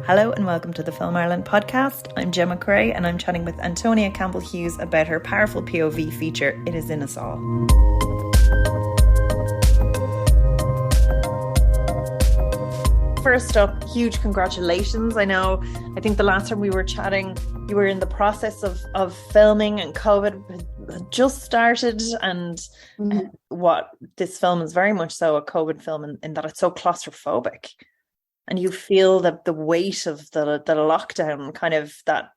Hello and welcome to the Film Ireland podcast. I'm Gemma Creagh and I'm chatting with Antonia Campbell-Hughes about her powerful POV feature, It Is In Us All. First up, huge congratulations. I think the last time we were chatting, you were in the process of filming and COVID had just started. And what this film is very much so a COVID film in that it's so claustrophobic. And you feel the weight of the lockdown, kind of that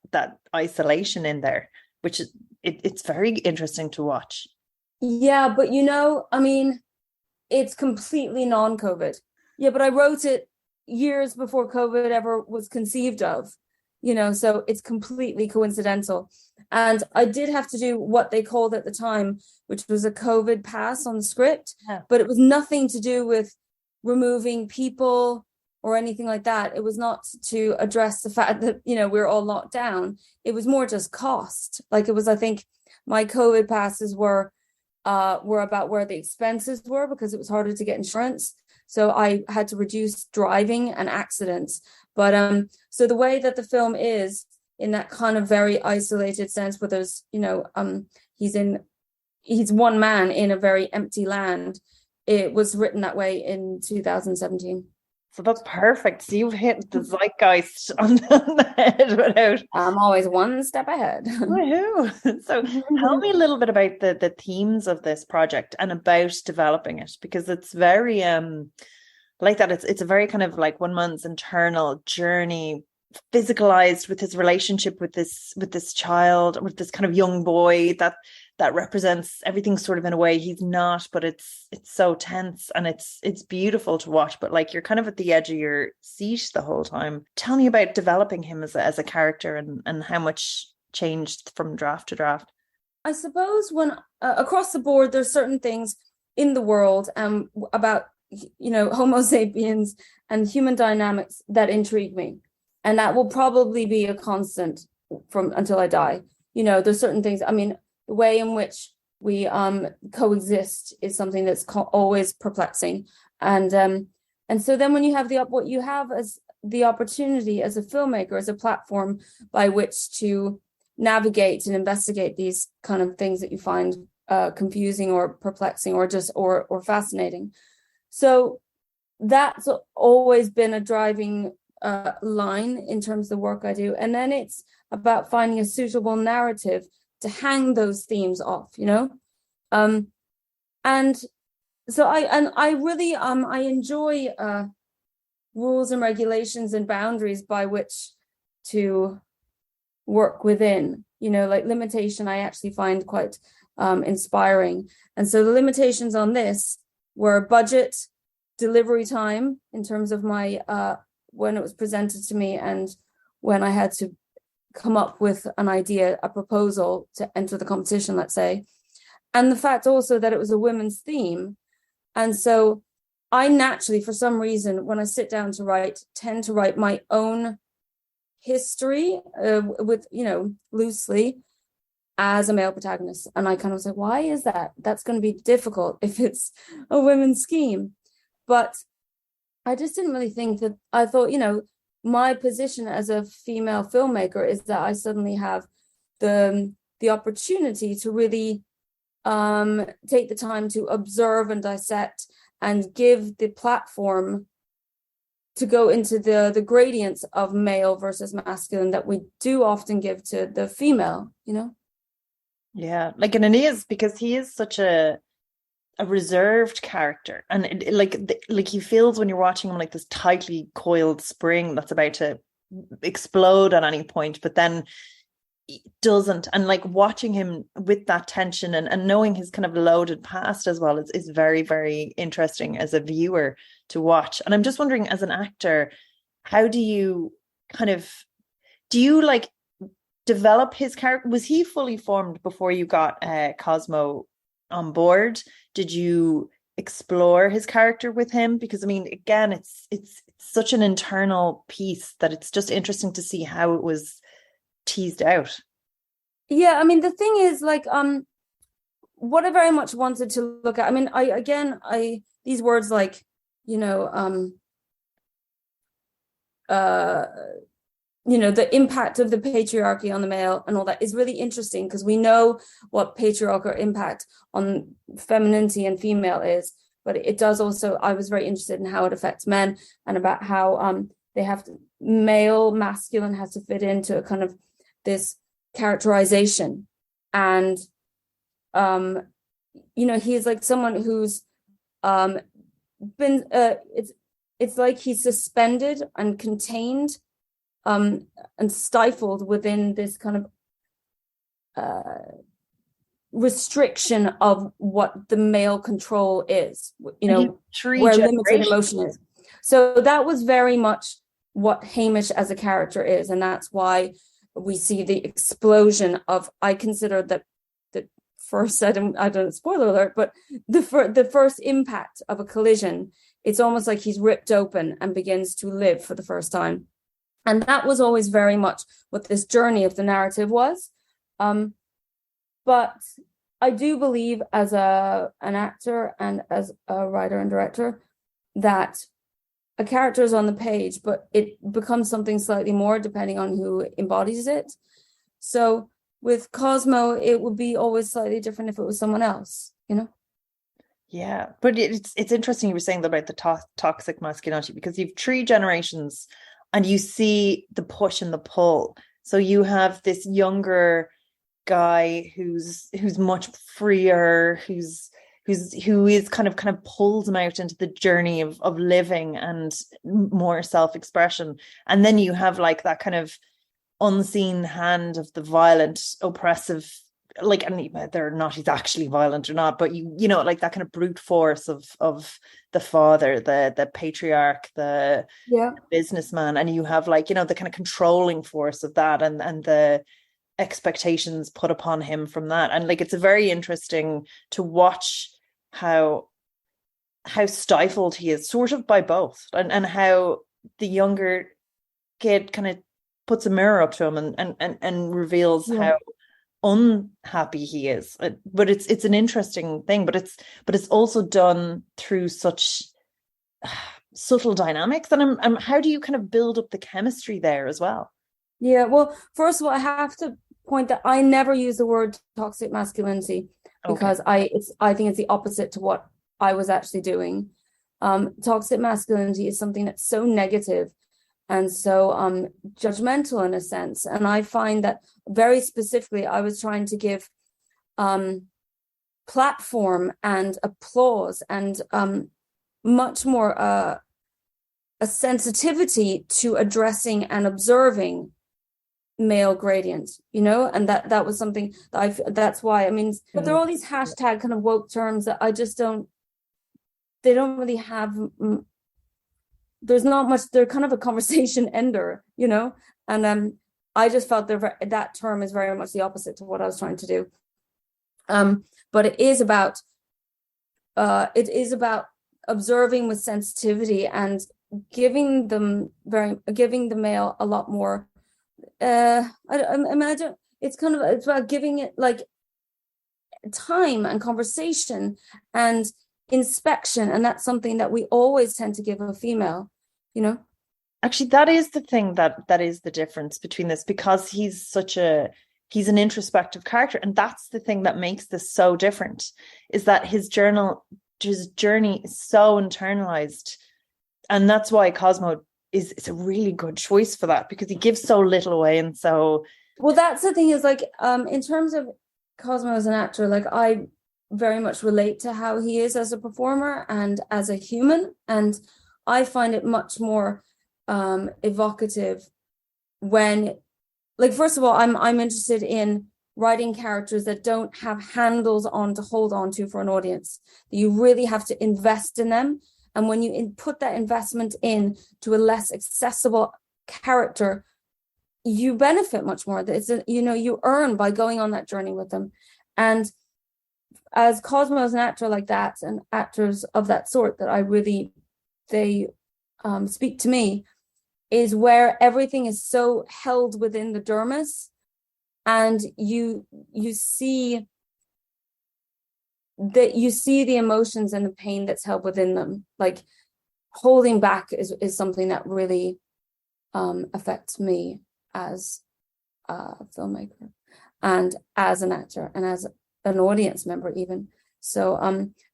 isolation in there, which is it's very interesting to watch. Yeah, but it's completely non-COVID. Yeah, but I wrote it years before COVID ever was conceived of, so it's completely coincidental. And I did have to do what they called at the time, which was a COVID pass on the script, but it was nothing to do with removing people or anything like that. It was not to address the fact that, we're all locked down. It was more just cost. Like it was, I think my COVID passes were about where the expenses were because it was harder to get insurance. So I had to reduce driving and accidents. But so the way that the film is in that kind of very isolated sense where there's, he's one man in a very empty land. It was written that way in 2017. So that's perfect. So you've hit the zeitgeist on the head without... I'm always one step ahead. Woohoo! So tell me a little bit about the themes of this project and about developing it, because it's very like that. It's a very kind of like one man's internal journey, physicalized with his relationship with this child, with this kind of young boy that represents everything sort of in a way he's not, but it's so tense and it's beautiful to watch, but like you're kind of at the edge of your seat the whole time. Tell me about developing him as a character and how much changed from draft to draft. I suppose when across the board there's certain things in the world about Homo sapiens and human dynamics that intrigue me, and that will probably be a constant from until I die. There's certain things, the way in which we coexist is something that's always perplexing. And so then when you have what you have as the opportunity as a filmmaker, as a platform by which to navigate and investigate these kind of things that you find confusing or perplexing or just or fascinating. So that's always been a driving line in terms of the work I do. And then it's about finding a suitable narrative to hang those themes off, and so I really I enjoy rules and regulations and boundaries by which to work within, like limitation I actually find quite inspiring. And so the limitations on this were budget, delivery time in terms of my when it was presented to me and when I had to come up with an idea, a proposal to enter the competition, let's say, and the fact also that it was a women's theme. And so I naturally, for some reason, when I sit down to write, tend to write my own history with, loosely as a male protagonist. And I kind of say, why is that? That's going to be difficult if it's a women's scheme. But I just didn't really think that. I thought, my position as a female filmmaker is that I suddenly have the opportunity to really take the time to observe and dissect and give the platform to go into the gradients of male versus masculine that we do often give to the female, Yeah, like, and it is because he is such a reserved character, and like he feels when you're watching him like this tightly coiled spring that's about to explode at any point, but then it doesn't. And like watching him with that tension and knowing his kind of loaded past as well is very, very interesting as a viewer to watch. And I'm just wondering, as an actor, how do you like develop his character? Was he fully formed before you got Cosmo on board? Did you explore his character with him? Because again, it's such an internal piece that it's just interesting to see how it was teased out. Yeah, the thing is, like, what I very much wanted to look at, I these words like, the impact of the patriarchy on the male and all that is really interesting, because we know what patriarchal impact on femininity and female is, but it does also, I was very interested in how it affects men, and about how they have to, male masculine has to fit into a kind of this characterization. And he's like someone who's been it's like he's suspended and contained and stifled within this kind of restriction of what the male control is, where limited emotion is. So that was very much what Hamish as a character is, and that's why we see the explosion of, I consider that the first, I don't spoiler alert, but the first impact of a collision, it's almost like he's ripped open and begins to live for the first time. And that was always very much what this journey of the narrative was. But I do believe, as an actor and as a writer and director, that a character is on the page, but it becomes something slightly more depending on who embodies it. So with Cosmo, it would be always slightly different if it was someone else, Yeah, but it's interesting you were saying about the toxic masculinity, because you've 3 generations and you see the push and the pull. So you have this younger guy who's much freer, who is kind of pulls him out into the journey of living and more self-expression. And then you have like that kind of unseen hand of the violent, oppressive, like, and they're not, he's actually violent or not, but like that kind of brute force of the father, the patriarch, the businessman, and you have like, the kind of controlling force of that, and the expectations put upon him from that. And like, it's a very interesting to watch how stifled he is sort of by both, and how the younger kid kind of puts a mirror up to him and reveals how unhappy he is. But it's an interesting thing, but it's also done through such subtle dynamics. And how do you kind of build up the chemistry there as well? Yeah, well, first of all, I have to point that I never use the word toxic masculinity, because I think it's the opposite to what I was actually doing. Toxic masculinity is something that's so negative and so judgmental in a sense. And I find that very specifically, I was trying to give platform and applause and much more a sensitivity to addressing and observing male gradient, and that was something that that's why, but there are all these hashtag kind of woke terms that I just they don't really have, there's not much, they're kind of a conversation ender, and I just felt that term is very much the opposite to what I was trying to do. But it is about observing with sensitivity and giving the male a lot more it's about giving it like time and conversation and inspection, and that's something that we always tend to give a female. Actually, that is the thing that is the difference between this, because he's an introspective character, and that's the thing that makes this so different, is that his journey is so internalized. And that's why Cosmo is a really good choice for that, because he gives so little away. And so, well, that's the thing, is like in terms of Cosmo as an actor, like I very much relate to how he is as a performer and as a human, and I find it much more evocative when, like, first of all, I'm interested in writing characters that don't have handles on to hold on to for an audience. You really have to invest in them. And when you put that investment in to a less accessible character, you benefit much more. You earn by going on that journey with them. And as Cosmo is an actor like that, and actors of that sort that they speak to me, is where everything is so held within the dermis, and you see the emotions and the pain that's held within them. Like, holding back is something that really affect me as a filmmaker and as an actor and as an audience member even. So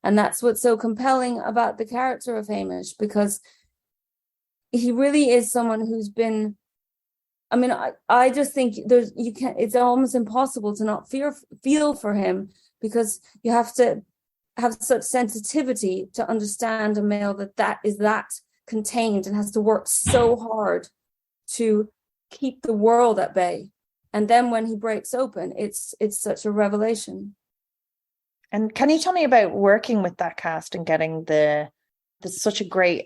and that's what's so compelling about the character of Hamish, because he really is someone who's been, I mean, I just think it's almost impossible to not feel for him, because you have to have such sensitivity to understand a male that is that contained and has to work so hard to keep the world at bay. And then when he breaks open, it's such a revelation. And can you tell me about working with that cast and getting there's such a great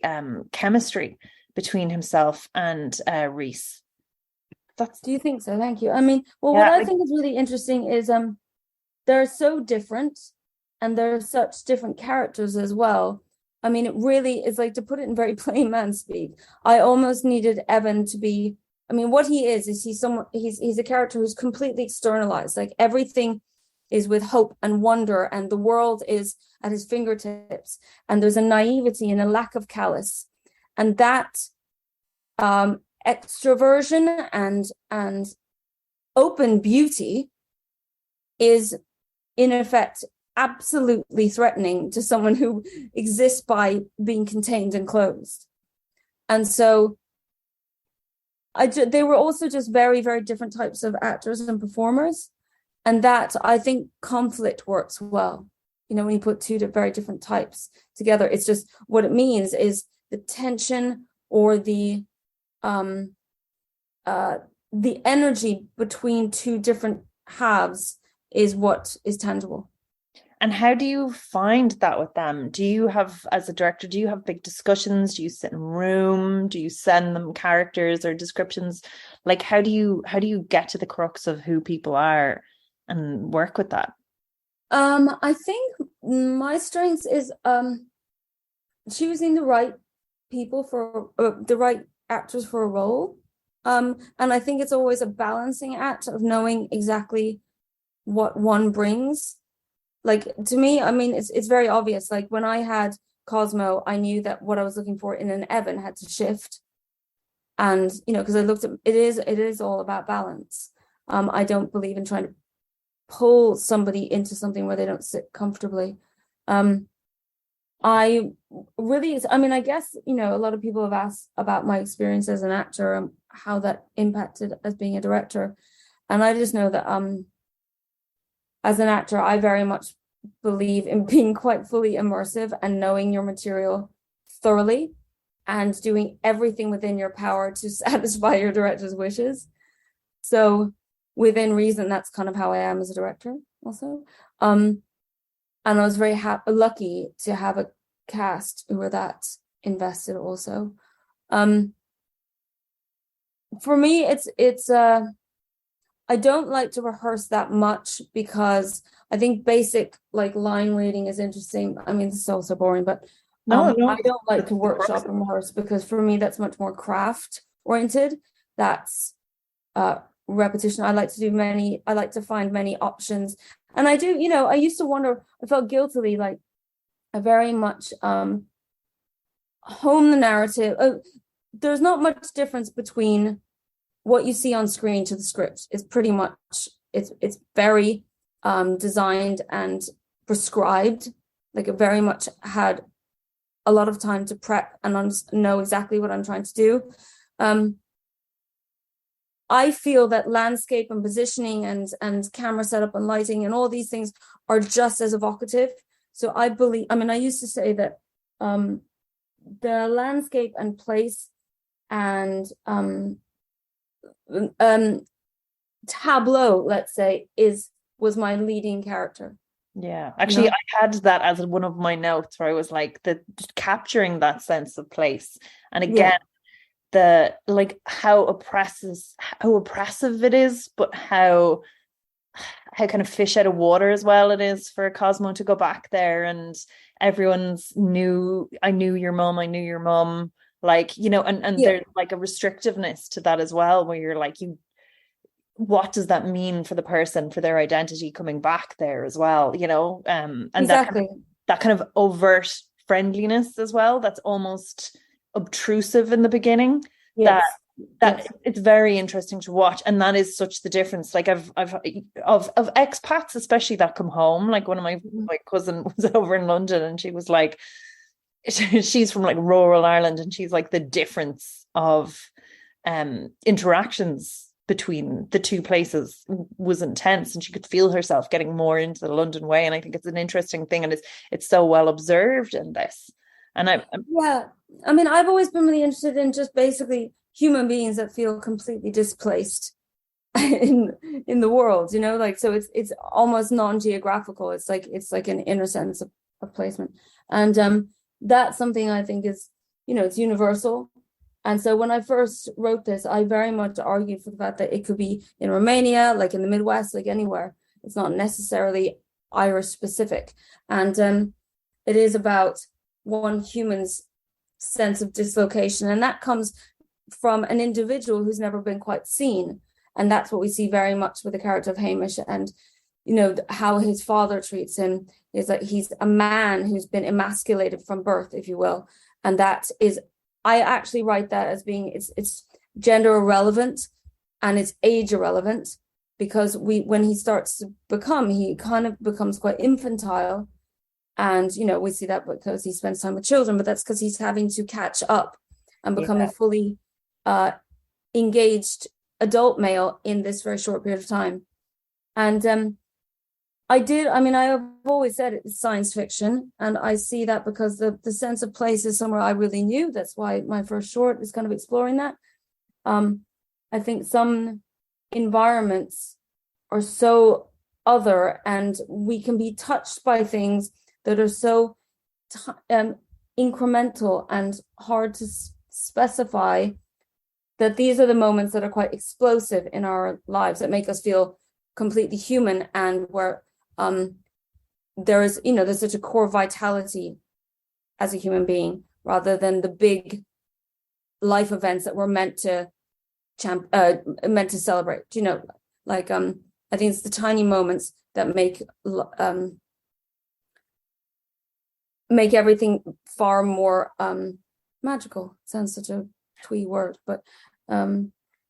chemistry between himself and Reese? Do you think so? Thank you. I mean, well, what I think is really interesting is they're so different, and they're such different characters as well. I mean, it really is, like, to put it in very plain man speak, I almost needed Evan to be, I mean, what he is he's a character who's completely externalized. Like, everything is with hope and wonder, and the world is at his fingertips, and there's a naivety and a lack of callous, and that extroversion and open beauty is in effect absolutely threatening to someone who exists by being contained and closed. And so they were also just very, very different types of actors and performers. And that, I think, conflict works well. You know, when you put two very different types together, it's just, what it means is the tension or the energy between two different halves is what is tangible. And how do you find that with them? Do you have, as a director, do you have big discussions? Do you sit in a room? Do you send them characters or descriptions? Like, how do you get to the crux of who people are and work with that? I think my strength is choosing the right people for the right actors for a role. And I think it's always a balancing act of knowing exactly what one brings. Like, to me, I mean, it's very obvious. Like, when I had Cosmo, I knew that what I was looking for in an Evan had to shift. And, you know, because I looked at it is all about balance. I don't believe in trying to pull somebody into something where they don't sit comfortably. I mean, I guess, you know, a lot of people have asked about my experience as an actor and how that impacted as being a director. And I just know that as an actor, I very much believe in being quite fully immersive and knowing your material thoroughly and doing everything within your power to satisfy your director's wishes. So within reason, that's kind of how I am as a director also. And I was very lucky to have a cast who were that invested also. For me, it's I don't like to rehearse that much, because I think basic, like, line reading is interesting. I mean, this is also boring, but no, I don't like to workshop and rehearse, because for me that's much more craft oriented. That's repetition. I like to find many options. And I do, you know, I used to wonder, I felt guiltily, like, I very much hone the narrative. There's not much difference between what you see on screen to the script. It's pretty much, it's very designed and prescribed. Like, it very much had a lot of time to prep and know exactly what I'm trying to do. I feel that landscape and positioning and camera setup and lighting and all these things are just as evocative. So I believe, I mean, I used to say that the landscape and place and tableau, let's say, was my leading character. Yeah, actually, I had that as one of my notes, where I was like, capturing that sense of place. And again, the, like, how oppressive it is, but how kind of fish out of water as well it is for Cosmo to go back there, and everyone's I knew your mom, like, you know, and there's like a restrictiveness to that as well, where you're like, what does that mean for the person, for their identity coming back there as well, you know? And exactly. that kind of overt friendliness as well, that's almost obtrusive in the beginning. Yes. that Yes. it's very interesting to watch, and that is such the difference. Like I've of expats especially that come home. Like one of my cousin was over in London, and she was like, she's from like rural Ireland, and she's like the difference of interactions between the two places was intense, and she could feel herself getting more into the London way. And I think it's an interesting thing, and it's so well observed in this. And I'm Yeah. I mean, I've always been really interested in just basically human beings that feel completely displaced in the world, like, so it's almost non-geographical. It's like an inner sense of placement. And that's something I think is, it's universal. And so when I first wrote this, I very much argued for the fact that it could be in Romania, like in the Midwest, like anywhere. It's not necessarily Irish specific. And it is about one human's sense of dislocation. And that comes from an individual who's never been quite seen. And that's what we see very much with the character of Hamish. And, how his father treats him is that he's a man who's been emasculated from birth, if you will. And that is, I actually write that as being, it's gender irrelevant and it's age irrelevant, because when he starts to become, he kind of becomes quite infantile. And, we see that because he spends time with children, but that's because he's having to catch up and become a fully engaged adult male in this very short period of time. And I've always said it's science fiction, and I see that because the sense of place is somewhere I really knew. That's why my first short is kind of exploring that. I think some environments are so other, and we can be touched by things that are so incremental and hard to specify, that these are the moments that are quite explosive in our lives, that make us feel completely human, and where there's such a core vitality as a human being, rather than the big life events that we're meant to celebrate. Like I think it's the tiny moments that make everything far more magical. Sounds such a twee word, but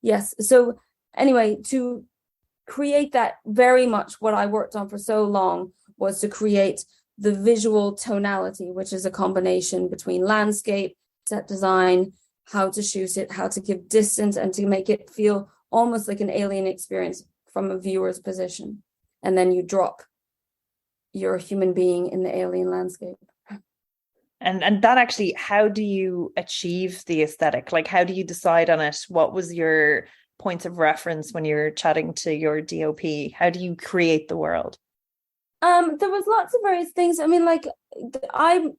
yes. So anyway, to create that, very much what I worked on for so long was to create the visual tonality, which is a combination between landscape, set design, how to shoot it, how to give distance, and to make it feel almost like an alien experience from a viewer's position. And then you drop your human being in the alien landscape. And that actually, how do you achieve the aesthetic? Like, how do you decide on it? What was your points of reference when you're chatting to your DOP? How do you create the world? There was lots of various things. I mean, like, I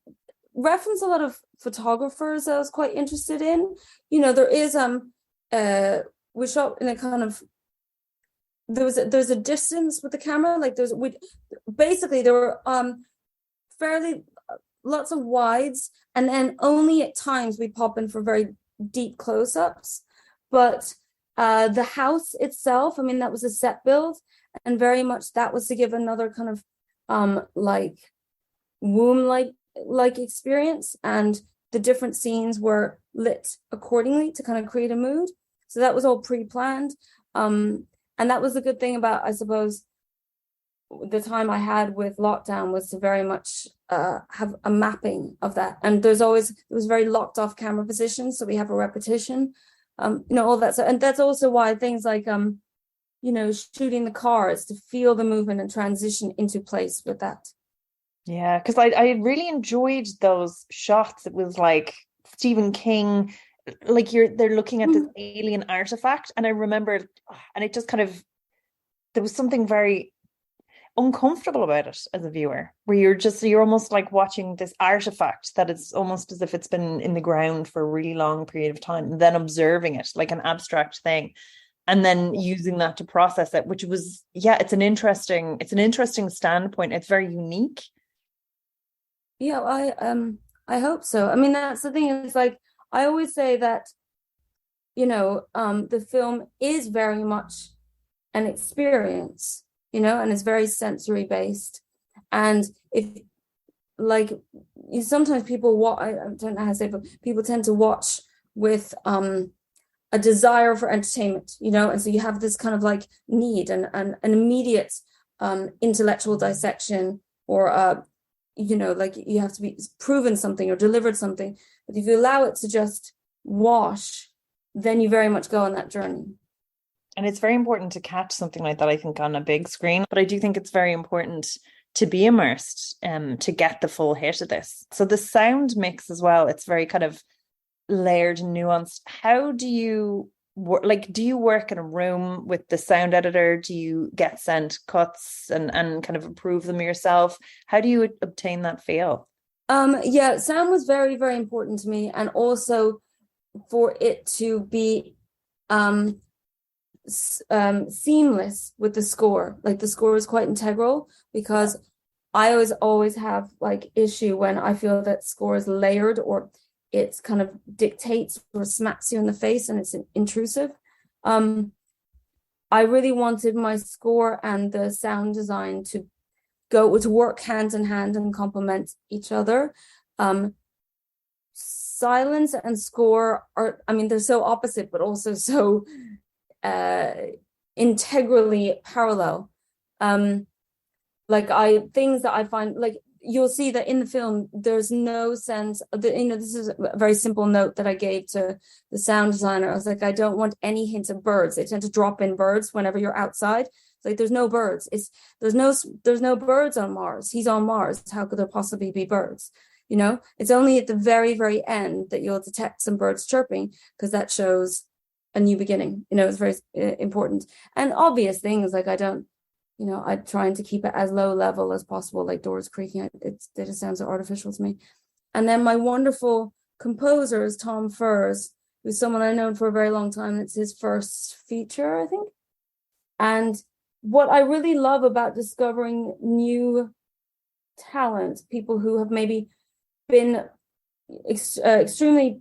reference a lot of photographers I was quite interested in. There is we shot in a kind of, there's a distance with the camera. Like there were fairly lots of wides, and then only at times we pop in for very deep close-ups. But the house itself, I mean, that was a set build, and very much that was to give another kind of like womb-like experience, and the different scenes were lit accordingly to kind of create a mood. So that was all pre-planned, and that was the good thing about, I suppose, the time I had with lockdown, was to very much have a mapping of that. And it was very locked off camera positions, so we have a repetition, all that. So, and that's also why things like shooting the cars, to feel the movement and transition into place with that. Yeah, because I really enjoyed those shots. It was like Stephen King, like they're looking at this alien artifact, and I remembered, and it just kind of, there was something very uncomfortable about it as a viewer, where you're almost like watching this artifact that is almost as if it's been in the ground for a really long period of time, and then observing it like an abstract thing, and then using that to process it, which was, it's an interesting standpoint. It's very unique. Yeah, I hope so. I mean, that's the thing, is like, I always say that, the film is very much an experience, and it's very sensory based. And if, like, sometimes people I don't know how to say, but people tend to watch with a desire for entertainment, and so you have this kind of like need and an immediate intellectual dissection, or like you have to be proven something or delivered something. But if you allow it to just wash, then you very much go on that journey. And it's very important to catch something like that, I think, on a big screen. But I do think it's very important to be immersed to get the full hit of this. So the sound mix as well, it's very kind of layered and nuanced. How do you work? Like, do you work in a room with the sound editor? Do you get sent cuts and kind of approve them yourself? How do you obtain that feel? Yeah, sound was very, very important to me, and also for it to be seamless with the score. Like the score is quite integral, because I always have like issue when I feel that score is layered, or it's kind of dictates or smacks you in the face and it's intrusive. I really wanted my score and the sound design to work hand in hand and complement each other. Silence and score are, I mean, they're so opposite, but also so integrally parallel. Things that I find, like, you'll see that in the film, there's no sense of this is a very simple note that I gave to the sound designer. I was like, I don't want any hints of birds. They tend to drop in birds whenever you're outside. It's like, there's no birds. There's no birds on Mars. He's on Mars. How could there possibly be birds? It's only at the very, very end that you'll detect some birds chirping, because that shows a new beginning. It's very important. And obvious things, like, I'm trying to keep it as low level as possible, like doors creaking. It just sounds so artificial to me. And then my wonderful composer is Tom Furs, who's someone I've known for a very long time. It's his first feature, I think. And what I really love about discovering new talent, people who have maybe been extremely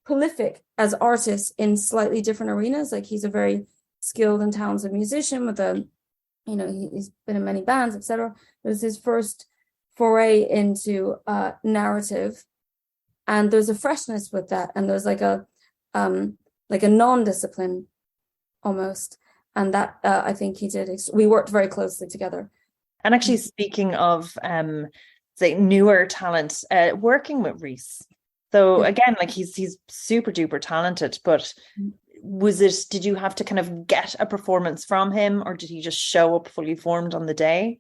prolific as artists in slightly different arenas. Like, he's a very skilled and talented musician with he's been in many bands, etc. It was his first foray into narrative, and there's a freshness with that, and there's like a non-discipline almost, and that I think he did. We worked very closely together. And actually, speaking of say newer talent, working with Rhys. So again, like, he's super duper talented, but did you have to kind of get a performance from him, or did he just show up fully formed on the day?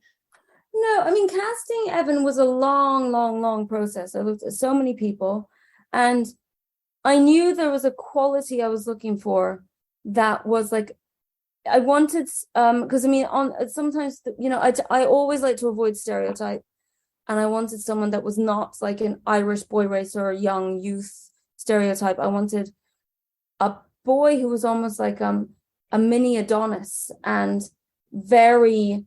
No, I mean, casting Evan was a long, long, long process. I looked at so many people, and I knew there was a quality I was looking for that was like, I wanted, because I mean, sometimes, I always like to avoid stereotype, and I wanted someone that was not like an Irish boy racer or young youth stereotype. I wanted a boy who was almost like a mini Adonis, and very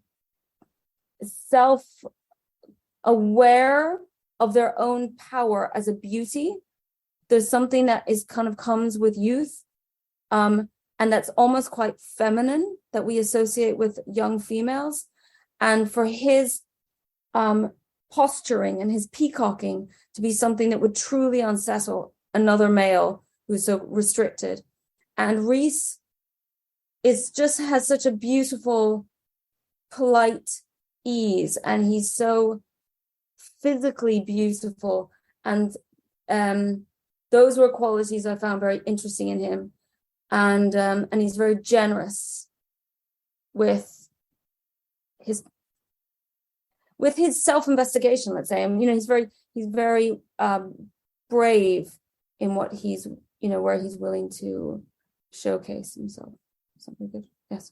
self-aware of their own power as a beauty. There's something that is kind of comes with youth, and that's almost quite feminine, that we associate with young females. And for his posturing and his peacocking to be something that would truly unsettle another male who's so restricted. And Rhys has such a beautiful, polite ease, and he's so physically beautiful. And those were qualities I found very interesting in him. And he's very generous with his self-investigation, let's say. He's very brave in what he's, where he's willing to showcase himself. Something good. Yes.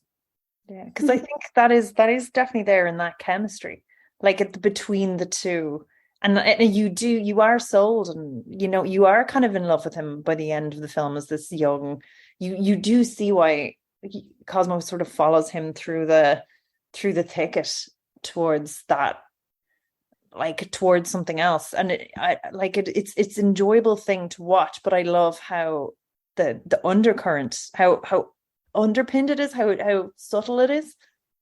Yeah, because I think that is definitely there in that chemistry, like between the two. And you are sold, and you are kind of in love with him by the end of the film as this young. You do see why Cosmo sort of follows him through the thicket towards that, like towards something else, and it's enjoyable thing to watch. But I love how the undercurrent, how underpinned it is, how subtle it is.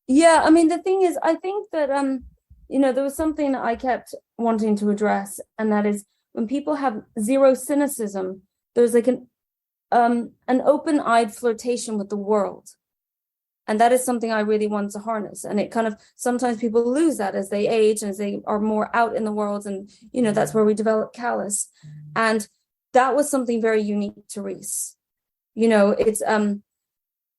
Yeah, I mean, the thing is, I think that there was something that I kept wanting to address, and that is when people have zero cynicism, there's like an open-eyed flirtation with the world. And that is something I really want to harness. And it kind of, sometimes people lose that as they age and as they are more out in the world. And, you know, that's where we develop callous. And that was something very unique to Reese. You know, it's,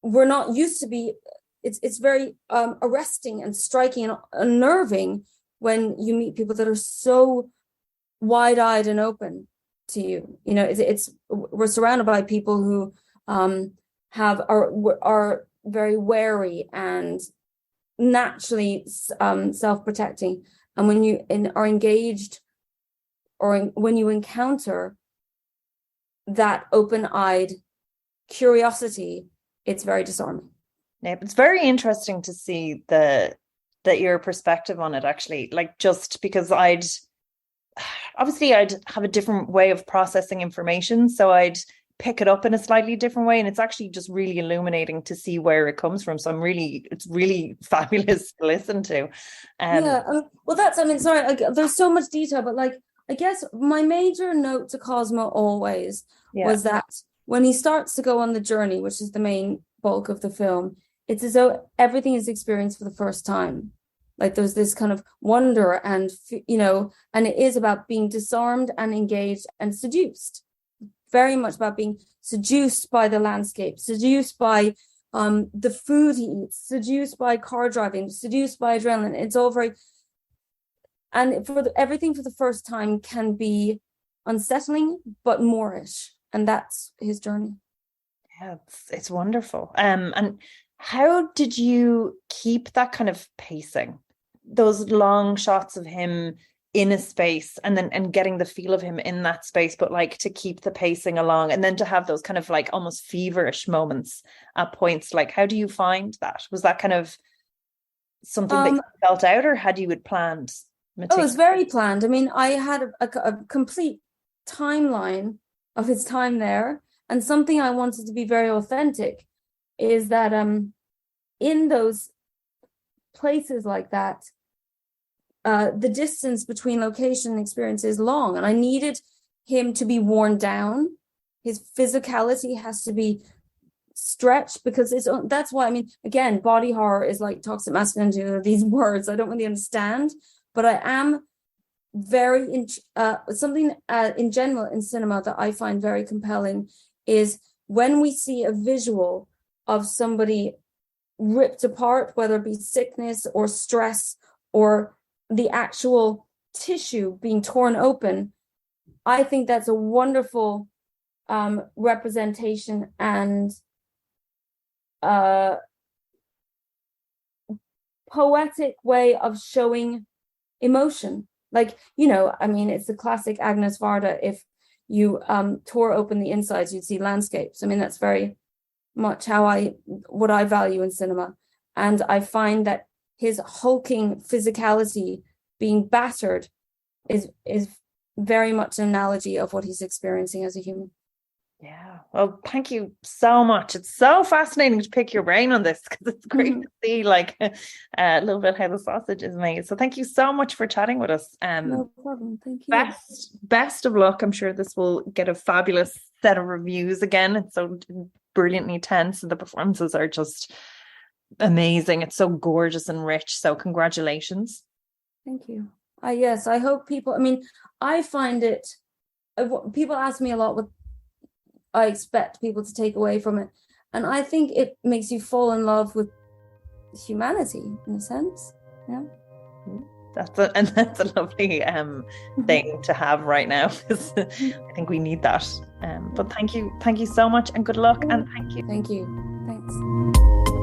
we're not used to be, it's very arresting and striking and unnerving when you meet people that are so wide-eyed and open to you. You know, we're surrounded by people who are very wary and naturally self-protecting, and when you are engaged or when you encounter that open-eyed curiosity, it's very disarming. Yeah, it's very interesting to see that your perspective on it, actually, like, just because I'd have a different way of processing information, so I'd pick it up in a slightly different way, and it's actually just really illuminating to see where it comes from. So it's really fabulous to listen to. There's so much detail, but like, I guess my major note to Cosmo always was that when he starts to go on the journey, which is the main bulk of the film, it's as though everything is experienced for the first time. Like, there's this kind of wonder and, you know, and it is about being disarmed and engaged and seduced. Very much about being seduced by the landscape, seduced by the food he eats, seduced by car driving, seduced by adrenaline. It's all very, and everything for the first time can be unsettling but Moorish, and that's his journey. Yeah, it's wonderful. And how did you keep that kind of pacing? Those long shots of him in a space and getting the feel of him in that space, but like to keep the pacing along, and then to have those kind of like almost feverish moments at points. Like, how do you find that? Was that kind of something that you felt out, or had you planned? It was very planned. I mean, I had a complete timeline of his time there, and something I wanted to be very authentic is that in those places like that, the distance between location and experience is long, and I needed him to be worn down. His physicality has to be stretched, because that's why, I mean, again, body horror is like toxic masculinity. These words I don't really understand, but I am very something in general in cinema that I find very compelling is when we see a visual of somebody ripped apart, whether it be sickness or stress or the actual tissue being torn open. I think that's a wonderful representation and poetic way of showing emotion. Like, you know, I mean, it's the classic Agnes Varda. If you tore open the insides, you'd see landscapes. I mean, that's very much what I value in cinema. And I find that his hulking physicality being battered is very much an analogy of what he's experiencing as a human. Yeah. Well, thank you so much. It's so fascinating to pick your brain on this, because it's great to see like a little bit how the sausage is made. So thank you so much for chatting with us. No problem. Thank you. Best of luck. I'm sure this will get a fabulous set of reviews again. It's so brilliantly tense, and the performances are just amazing. It's so gorgeous and rich. So congratulations. Thank you. Yes, I hope people, I mean, I find it, people ask me a lot what I expect people to take away from it. And I think it makes you fall in love with humanity in a sense. Yeah. That's a lovely thing to have right now, because I think we need that. But thank you so much, and good luck, and thank you. Thanks.